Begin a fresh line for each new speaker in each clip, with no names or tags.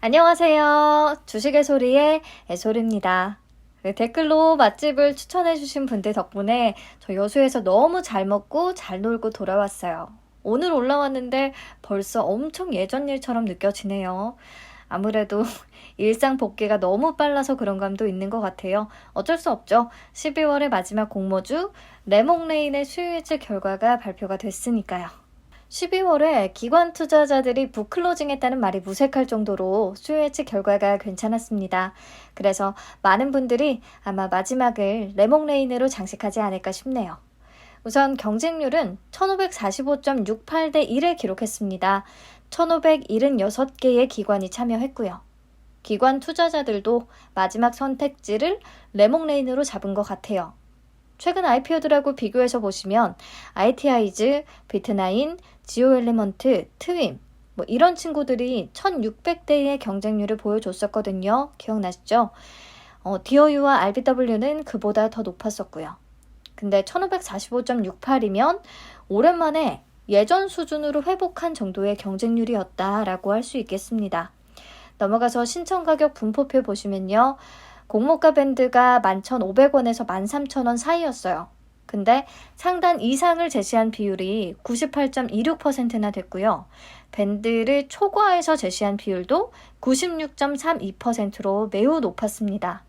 안녕하세요. 주식의 소리의 애솔입니다. 댓글로 맛집을 추천해주신 분들 덕분에 저 여수에서 너무 잘 먹고 잘 놀고 돌아왔어요. 오늘 올라왔는데 벌써 엄청 예전 일처럼 느껴지네요. 아무래도 일상 복귀가 너무 빨라서 그런 감도 있는 것 같아요. 어쩔 수 없죠. 12월의 마지막 공모주 레몽레인의 수요일치 결과가 발표가 됐으니까요. 12월에 기관 투자자들이 북클로징했다는 말이 무색할 정도로 수요일치 결과가 괜찮았습니다. 그래서 많은 분들이 아마 마지막을 레몽레인으로 장식하지 않을까 싶네요. 우선 경쟁률은 1545.68대 1을 기록했습니다. 1576개의 기관이 참여했고요. 기관 투자자들도 마지막 선택지를 레몽레인으로 잡은 것 같아요. 최근 IPO들하고 비교해서 보시면 ITI즈, 비트나인, 지오엘리먼트, 트윈 이런 친구들이 1600대의 경쟁률을 보여줬었거든요. 기억나시죠? DOU와 RBW는 그보다 더 높았었고요. 근데 1545.68이면 오랜만에 예전 수준으로 회복한 정도의 경쟁률이었다라고 할 수 있겠습니다. 넘어가서 신청가격 분포표 보시면요. 공모가 밴드가 11,500원에서 13,000원 사이였어요. 근데 상단 이상을 제시한 비율이 98.26%나 됐고요. 밴드를 초과해서 제시한 비율도 96.32%로 매우 높았습니다.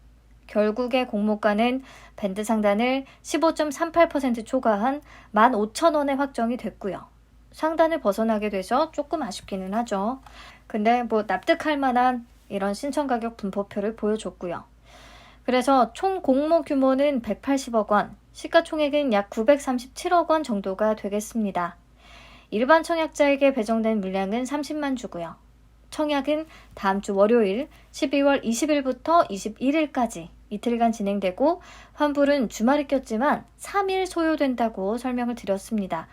결국에 공모가는 밴드 상단을 15.38% 초과한 15,000원에 확정이 됐고요. 상단을 벗어나게 돼서 조금 아쉽기는 하죠. 근데 납득할 만한 이런 신청가격 분포표를 보여줬고요. 그래서 총 공모 규모는 180억 원, 시가총액은 약 937억 원 정도가 되겠습니다. 일반 청약자에게 배정된 물량은 30만 주고요. 청약은 다음 주 월요일 12월 20일부터 21일까지 이틀간 진행되고 환불은 주말이 꼈지만 3일 소요된다고 설명을 드렸습니다.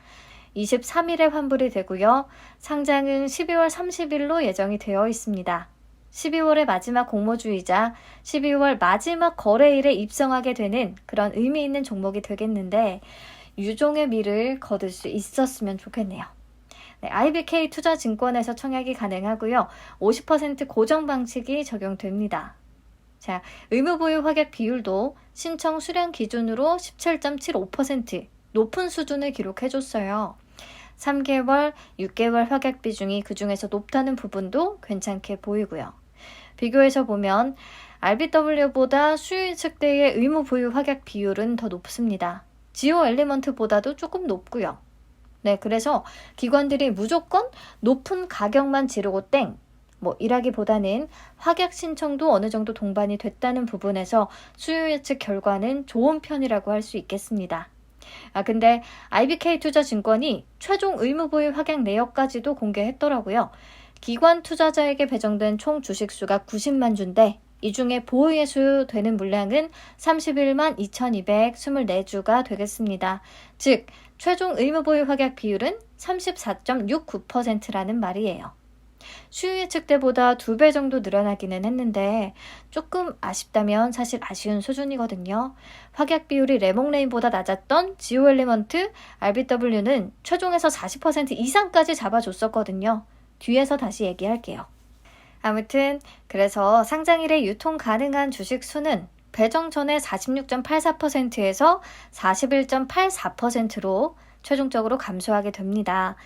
23일에 환불이 되고요. 상장은 12월 30일로 예정이 되어 있습니다. 12월의 마지막 공모주이자 12월 마지막 거래일에 입성하게 되는 그런 의미 있는 종목이 되겠는데 유종의 미를 거둘 수 있었으면 좋겠네요. IBK 투자증권에서 청약이 가능하고요. 50% 고정 방식이 적용됩니다. 자, 의무보유 확약 비율도 신청 수량 기준으로 17.75% 높은 수준을 기록해줬어요. 3개월, 6개월 확약 비중이 그중에서 높다는 부분도 괜찮게 보이고요. 비교해서 보면 RBW보다 수요일 측대의 의무 보유 확약 비율은 더 높습니다. 지오 엘리먼트보다도 조금 높고요. 그래서 기관들이 무조건 높은 가격만 지르고 땡! 이라기보다는 확약 신청도 어느 정도 동반이 됐다는 부분에서 수요 예측 결과는 좋은 편이라고 할 수 있겠습니다. 근데 IBK 투자증권이 최종 의무보유 확약 내역까지도 공개했더라고요. 기관 투자자에게 배정된 총 주식수가 90만 주인데 이 중에 보유예수 되는 물량은 31만 2224주가 되겠습니다. 즉, 최종 의무보유 확약 비율은 34.69%라는 말이에요. 수요 예측 때보다 2배 정도 늘어나기는 했는데 조금 아쉽다면 사실 아쉬운 수준이거든요. 확약 비율이 레몽레인보다 낮았던 지오엘리먼트, RBW는 최종에서 40% 이상까지 잡아줬었거든요. 뒤에서 다시 얘기할게요. 아무튼 그래서 상장일에 유통 가능한 주식 수는 배정 전에 46.84%에서 41.84%로 최종적으로 감소하게 됩니다.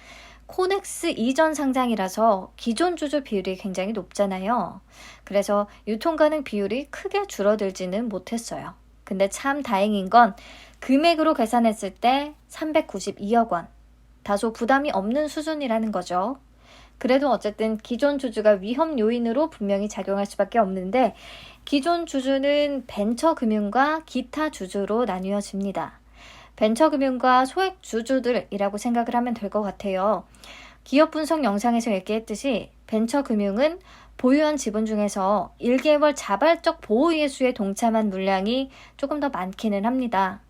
코넥스 이전 상장이라서 기존 주주 비율이 굉장히 높잖아요. 그래서 유통 가능 비율이 크게 줄어들지는 못했어요. 근데 참 다행인 건 금액으로 계산했을 때 392억 원. 다소 부담이 없는 수준이라는 거죠. 그래도 어쨌든 기존 주주가 위험 요인으로 분명히 작용할 수밖에 없는데 기존 주주는 벤처금융과 기타 주주로 나뉘어집니다. 벤처금융과 소액 주주들이라고 생각을 하면 될 것 같아요. 기업 분석 영상에서 얘기했듯이 벤처금융은 보유한 지분 중에서 1개월 자발적 보호예수에 동참한 물량이 조금 더 많기는 합니다.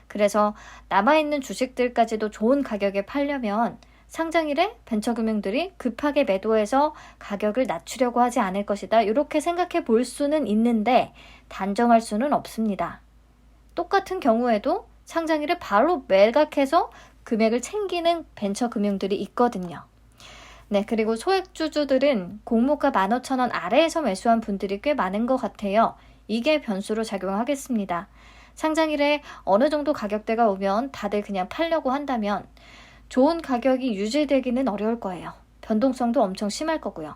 그래서 남아있는 주식들까지도 좋은 가격에 팔려면 상장일에 벤처금융들이 급하게 매도해서 가격을 낮추려고 하지 않을 것이다. 이렇게 생각해 볼 수는 있는데 단정할 수는 없습니다. 똑같은 경우에도 상장일에 바로 매각해서 금액을 챙기는 벤처금융들이 있거든요. 네, 그리고 소액주주들은 공모가 15,000원 아래에서 매수한 분들이 꽤 많은 것 같아요. 이게 변수로 작용하겠습니다. 상장일에 어느 정도 가격대가 오면 다들 그냥 팔려고 한다면 좋은 가격이 유지되기는 어려울 거예요. 변동성도 엄청 심할 거고요.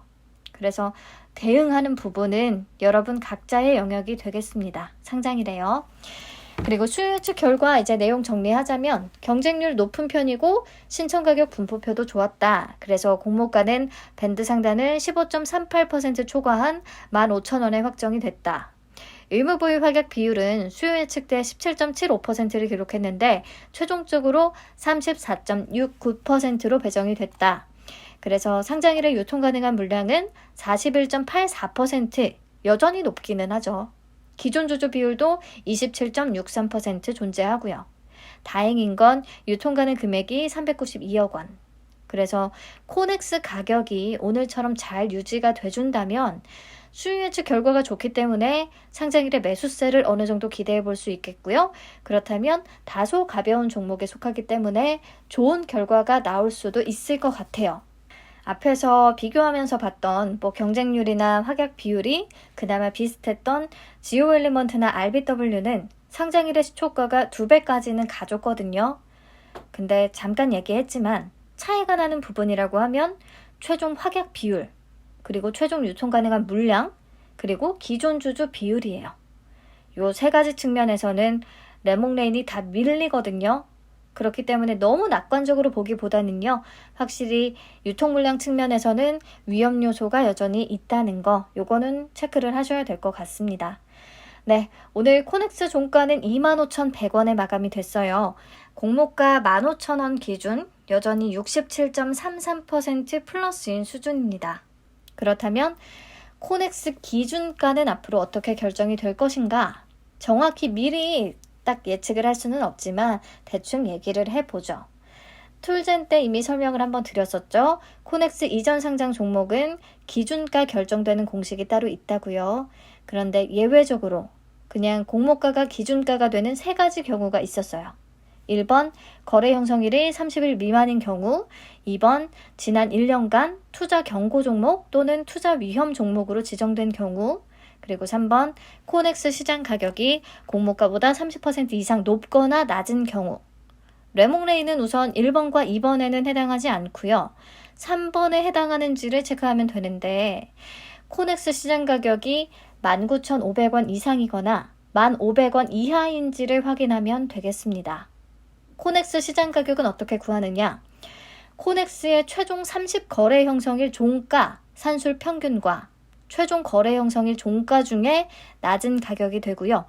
그래서 대응하는 부분은 여러분 각자의 영역이 되겠습니다. 상장일에요. 그리고 수요 예측 결과 이제 내용 정리하자면 경쟁률 높은 편이고 신청 가격 분포표도 좋았다. 그래서 공모가는 밴드 상단을 15.38% 초과한 15,000원에 확정이 됐다. 의무 보유 활약 비율은 수요 예측 때 17.75%를 기록했는데 최종적으로 34.69%로 배정이 됐다. 그래서 상장일에 유통 가능한 물량은 41.84%, 여전히 높기는 하죠. 기존 주주 비율도 27.63% 존재하고요. 다행인 건 유통 가능 금액이 392억 원. 그래서 코넥스 가격이 오늘처럼 잘 유지가 돼준다면 수요 예측 결과가 좋기 때문에 상장일의 매수세를 어느 정도 기대해 볼 수 있겠고요. 그렇다면 다소 가벼운 종목에 속하기 때문에 좋은 결과가 나올 수도 있을 것 같아요. 앞에서 비교하면서 봤던 경쟁률이나 확약 비율이 그나마 비슷했던 지오 엘리먼트나 RBW는 상장일의 시초가가 2배까지는 가졌거든요. 근데 잠깐 얘기했지만 차이가 나는 부분이라고 하면 최종 확약 비율, 그리고 최종 유통 가능한 물량, 그리고 기존 주주 비율이에요. 요 세 가지 측면에서는 레몽레인이 다 밀리거든요. 그렇기 때문에 너무 낙관적으로 보기보다는요, 확실히 유통 물량 측면에서는 위험 요소가 여전히 있다는 거, 요거는 체크를 하셔야 될 것 같습니다. 네, 오늘 코넥스 종가는 25,100원에 마감이 됐어요. 공모가 15,000원 기준 여전히 67.33% 플러스인 수준입니다. 그렇다면 코넥스 기준가는 앞으로 어떻게 결정이 될 것인가? 정확히 미리 딱 예측을 할 수는 없지만 대충 얘기를 해보죠. 툴젠 때 이미 설명을 한번 드렸었죠. 코넥스 이전 상장 종목은 기준가 결정되는 공식이 따로 있다고요. 그런데 예외적으로 그냥 공모가가 기준가가 되는 세 가지 경우가 있었어요. 1번, 거래 형성일이 30일 미만인 경우. 2번, 지난 1년간 투자 경고 종목 또는 투자 위험 종목으로 지정된 경우. 그리고 3번, 코넥스 시장 가격이 공모가보다 30% 이상 높거나 낮은 경우. 레몽레이는 우선 1번과 2번에는 해당하지 않고요. 3번에 해당하는지를 체크하면 되는데 코넥스 시장 가격이 19,500원 이상이거나 1,500원 이하인지를 확인하면 되겠습니다. 코넥스 시장 가격은 어떻게 구하느냐? 코넥스의 최종 30거래 형성일 종가, 산술 평균과 최종 거래 형성일 종가 중에 낮은 가격이 되고요.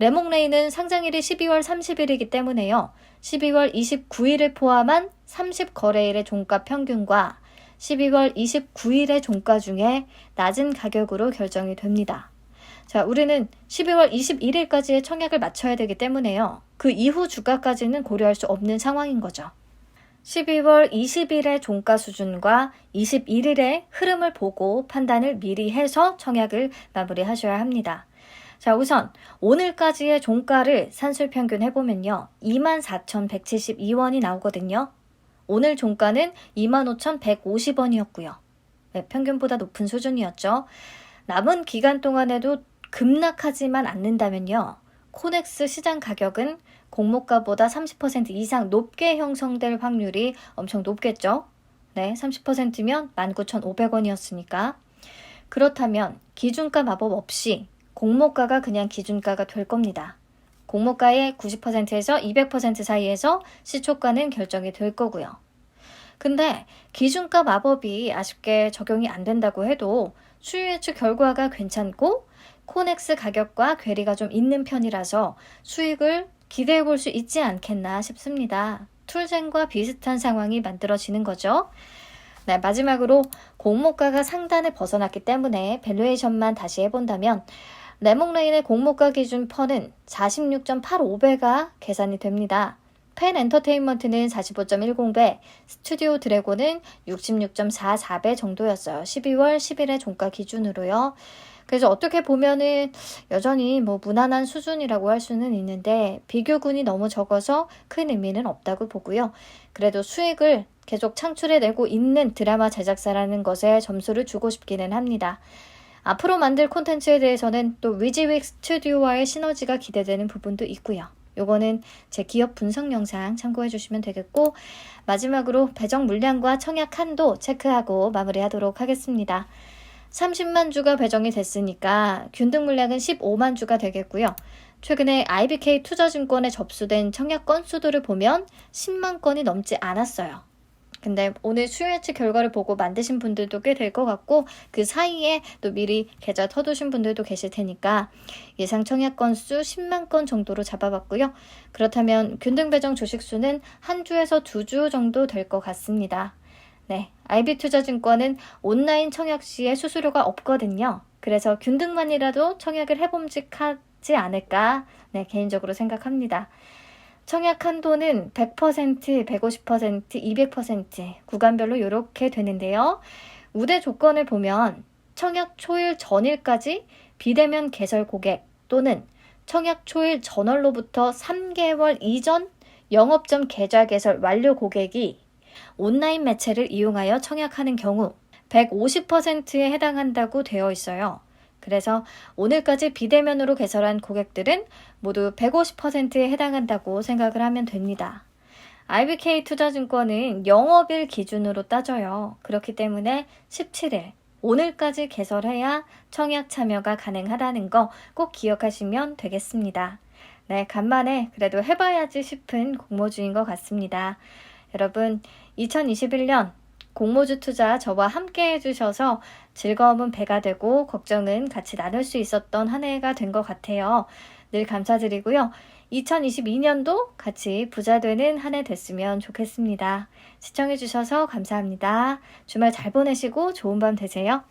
레몽레이는 상장일이 12월 30일이기 때문에요. 12월 29일을 포함한 30거래일의 종가 평균과 12월 29일의 종가 중에 낮은 가격으로 결정이 됩니다. 자, 우리는 12월 21일까지의 청약을 마쳐야 되기 때문에요. 그 이후 주가까지는 고려할 수 없는 상황인 거죠. 12월 20일의 종가 수준과 21일의 흐름을 보고 판단을 미리 해서 청약을 마무리하셔야 합니다. 자, 우선 오늘까지의 종가를 산술 평균 해보면요. 24,172원이 나오거든요. 오늘 종가는 25,150원이었고요. 네, 평균보다 높은 수준이었죠. 남은 기간 동안에도 급락하지만 않는다면요. 코넥스 시장 가격은 공모가보다 30% 이상 높게 형성될 확률이 엄청 높겠죠. 네, 30%면 19,500원이었으니까. 그렇다면 기준가 마법 없이 공모가가 그냥 기준가가 될 겁니다. 공모가의 90%에서 200% 사이에서 시초가는 결정이 될 거고요. 근데 기준가 마법이 아쉽게 적용이 안 된다고 해도 수요 예측 결과가 괜찮고 코넥스 가격과 괴리가 좀 있는 편이라서 수익을 기대해 볼 수 있지 않겠나 싶습니다. 툴젠과 비슷한 상황이 만들어지는 거죠. 네, 마지막으로 공모가가 상단을 벗어났기 때문에 밸류에이션만 다시 해본다면 레몽레인의 공모가 기준 펀은 46.85배가 계산이 됩니다. 펜 엔터테인먼트는 45.10배, 스튜디오 드래곤은 66.44배 정도였어요. 12월 10일의 종가 기준으로요. 그래서 어떻게 보면은 여전히 무난한 수준이라고 할 수는 있는데 비교군이 너무 적어서 큰 의미는 없다고 보고요. 그래도 수익을 계속 창출해내고 있는 드라마 제작사라는 것에 점수를 주고 싶기는 합니다. 앞으로 만들 콘텐츠에 대해서는 또 위지윅 스튜디오와의 시너지가 기대되는 부분도 있고요. 요거는 제 기업 분석 영상 참고해 주시면 되겠고, 마지막으로 배정 물량과 청약 한도 체크하고 마무리하도록 하겠습니다. 30만 주가 배정이 됐으니까 균등 물량은 15만 주가 되겠고요. 최근에 IBK 투자증권에 접수된 청약 건수들을 보면 10만 건이 넘지 않았어요. 근데 오늘 수요 예측 결과를 보고 만드신 분들도 꽤 될 것 같고, 그 사이에 또 미리 계좌 터두신 분들도 계실 테니까 예상 청약 건수 10만 건 정도로 잡아봤고요. 그렇다면 균등 배정 주식 수는 한 주에서 2주 정도 될 것 같습니다. 네, IB투자증권은 온라인 청약 시에 수수료가 없거든요. 그래서 균등만이라도 청약을 해봄직하지 않을까, 네, 개인적으로 생각합니다. 청약 한도는 100%, 150%, 200% 구간별로 이렇게 되는데요. 우대 조건을 보면 청약 초일 전일까지 비대면 개설 고객 또는 청약 초일 전월로부터 3개월 이전 영업점 계좌 개설 완료 고객이 온라인 매체를 이용하여 청약하는 경우 150%에 해당한다고 되어 있어요. 그래서 오늘까지 비대면으로 개설한 고객들은 모두 150%에 해당한다고 생각을 하면 됩니다. IBK 투자증권은 영업일 기준으로 따져요. 그렇기 때문에 17일, 오늘까지 개설해야 청약 참여가 가능하다는 거 꼭 기억하시면 되겠습니다. 네, 간만에 그래도 해봐야지 싶은 공모주인 것 같습니다. 여러분, 2021년 공모주 투자 저와 함께 해주셔서 즐거움은 배가 되고 걱정은 같이 나눌 수 있었던 한 해가 된 것 같아요. 늘 감사드리고요. 2022년도 같이 부자 되는 한 해 됐으면 좋겠습니다. 시청해주셔서 감사합니다. 주말 잘 보내시고 좋은 밤 되세요.